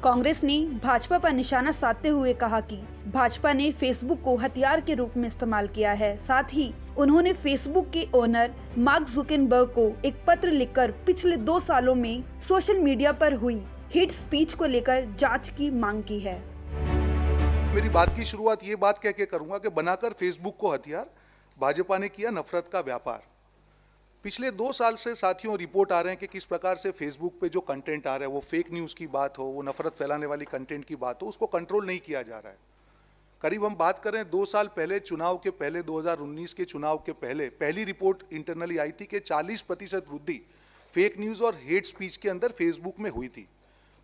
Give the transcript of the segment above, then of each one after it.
कांग्रेस ने भाजपा पर निशाना साधते हुए कहा कि भाजपा ने फेसबुक को हथियार के रूप में इस्तेमाल किया है। साथ ही उन्होंने फेसबुक के ओनर मार्क जुकरबर्ग को एक पत्र लिखकर पिछले 2 सालों में सोशल मीडिया पर हुई हेट स्पीच को लेकर जांच की मांग की है। मेरी बात की शुरुआत ये बात कह के करूंगा कि बनाकर फेसबुक को हथियार भाजपा ने किया नफरत का व्यापार। पिछले 2 साल से साथियों रिपोर्ट आ रहे हैं कि किस प्रकार से फेसबुक पे जो कंटेंट आ रहा है, वो फेक न्यूज़ की बात हो, वो नफरत फैलाने वाली कंटेंट की बात हो, उसको कंट्रोल नहीं किया जा रहा है। करीब हम बात करें 2 साल पहले, चुनाव के पहले, 2019 के चुनाव के पहले पहली रिपोर्ट इंटरनली आई थी कि 40% वृद्धि फेक न्यूज़ और हेट स्पीच के अंदर फेसबुक में हुई थी।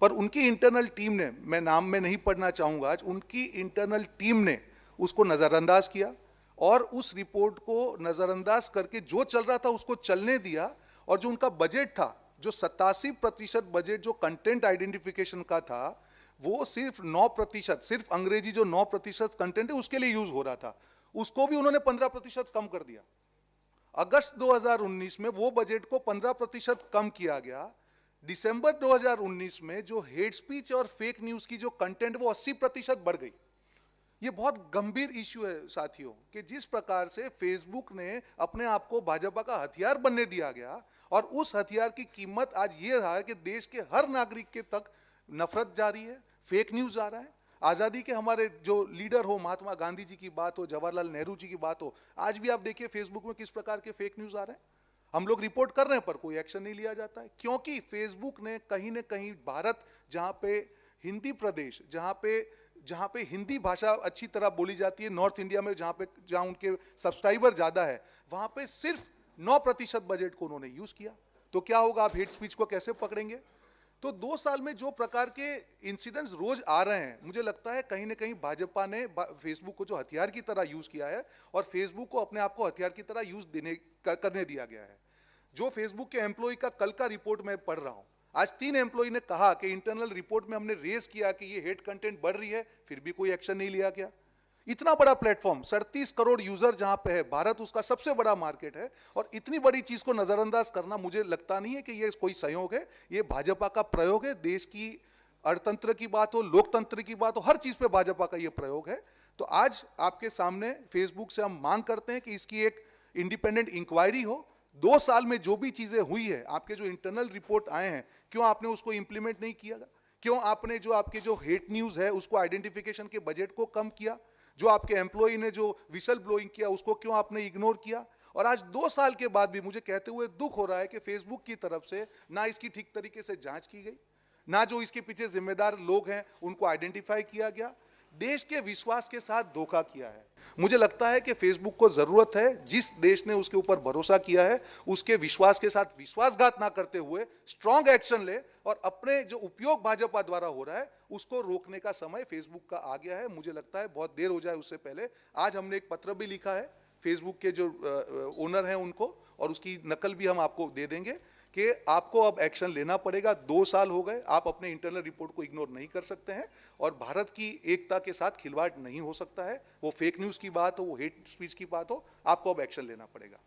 पर उनकी इंटरनल टीम ने, मैं नाम में नहीं पढ़ना चाहूँगा आज, उनकी इंटरनल टीम ने उसको नज़रअंदाज किया और उस रिपोर्ट को नज़रअंदाज करके जो चल रहा था उसको चलने दिया। और जो उनका बजट था, जो 87% बजट जो कंटेंट आइडेंटिफिकेशन का था, वो सिर्फ 9%, सिर्फ अंग्रेजी जो 9% कंटेंट है उसके लिए यूज हो रहा था, उसको भी उन्होंने 15% कम कर दिया। अगस्त 2019 में वो बजट को 15% कम किया गया। दिसंबर 2019 में जो हेट स्पीच और फेक न्यूज की जो कंटेंट वो 80% बढ़ गई। ये बहुत गंभीर इश्यू है साथियों कि जिस प्रकार से फेसबुक ने अपने आप को भाजपा का हथियार बनने दिया गया और उस हथियार की कीमत आज ये रहा है कि देश के हर नागरिक के तक नफरत जारी है, फेक न्यूज आ रहा है। आज़ादी के हमारे जो लीडर हो, महात्मा गांधी जी की बात हो, जवाहरलाल नेहरू जी की बात हो, आज भी आप देखिए फेसबुक में किस प्रकार के फेक न्यूज आ रहे हैं। हम लोग रिपोर्ट कर रहे हैं पर कोई एक्शन नहीं लिया जाता है, क्योंकि फेसबुक ने कहीं ना कहीं भारत, जहां पे हिंदी प्रदेश, जहां पे हिंदी भाषा अच्छी तरह बोली जाती है, नॉर्थ इंडिया में जहां उनके सब्सक्राइबर ज्यादा है, वहां पे सिर्फ 9% बजट को उन्होंने यूज किया। तो क्या होगा, आप हेट स्पीच को कैसे पकड़ेंगे? तो 2 साल में जो प्रकार के इंसिडेंट्स रोज आ रहे हैं, मुझे लगता है कहीं ना कहीं भाजपा ने फेसबुक को जो हथियार की तरह यूज किया है और फेसबुक को अपने आप को हथियार की तरह यूज करने दिया गया है। जो फेसबुक के एम्प्लॉय का कल का रिपोर्ट मैं पढ़ रहा हूं, आज 3 एम्प्लॉय ने कहा कि इंटरनल रिपोर्ट में हमने रेज किया कि ये हेट कंटेंट बढ़ रही है, फिर भी कोई एक्शन नहीं लिया गया। इतना बड़ा प्लेटफॉर्म, 37 करोड़ यूजर जहां पे है, भारत उसका सबसे बड़ा मार्केट है, और इतनी बड़ी चीज को नजरअंदाज करना मुझे लगता नहीं है कि ये कोई सहयोग है, ये भाजपा का प्रयोग है। देश की अर्थतंत्र की बात हो, लोकतंत्र की बात हो, हर चीज पे भाजपा का ये प्रयोग है। तो आज आपके सामने फेसबुक से हम मांग करते हैं कि इसकी एक इंडिपेंडेंट इंक्वायरी हो। 2 साल में जो भी चीजें हुई है, आपके जो इंटरनल रिपोर्ट आए हैं, क्यों आपने उसको इंप्लीमेंट नहीं किया? क्यों आपने जो आपके जो हेट न्यूज है उसको आइडेंटिफिकेशन के बजट को कम किया? जो आपके एम्प्लॉय ने जो विसल ब्लोइंग किया उसको क्यों आपने इग्नोर किया? और आज 2 साल के बाद भी मुझे कहते हुए दुख हो रहा है कि फेसबुक की तरफ से ना इसकी ठीक तरीके से जांच की गई, ना जो इसके पीछे जिम्मेदार लोग हैं उनको आइडेंटिफाई किया गया। देश के विश्वास के साथ धोखा किया है। मुझे लगता है कि फेसबुक को जरूरत है, जिस देश ने उसके ऊपर भरोसा किया है उसके विश्वास के साथ विश्वासघात ना करते हुए स्ट्रांग एक्शन ले और अपने जो उपयोग भाजपा द्वारा हो रहा है उसको रोकने का समय फेसबुक का आ गया है। मुझे लगता है बहुत देर हो जाए उससे पहले। आज हमने एक पत्र भी लिखा है फेसबुक के जो ओनर हैं उनको, और उसकी नकल भी हम आपको दे देंगे कि आपको अब एक्शन लेना पड़ेगा। 2 साल हो गए, आप अपने इंटरनल रिपोर्ट को इग्नोर नहीं कर सकते हैं और भारत की एकता के साथ खिलवाड़ नहीं हो सकता है। वो फेक न्यूज़ की बात हो, वो हेट स्पीच की बात हो, आपको अब एक्शन लेना पड़ेगा।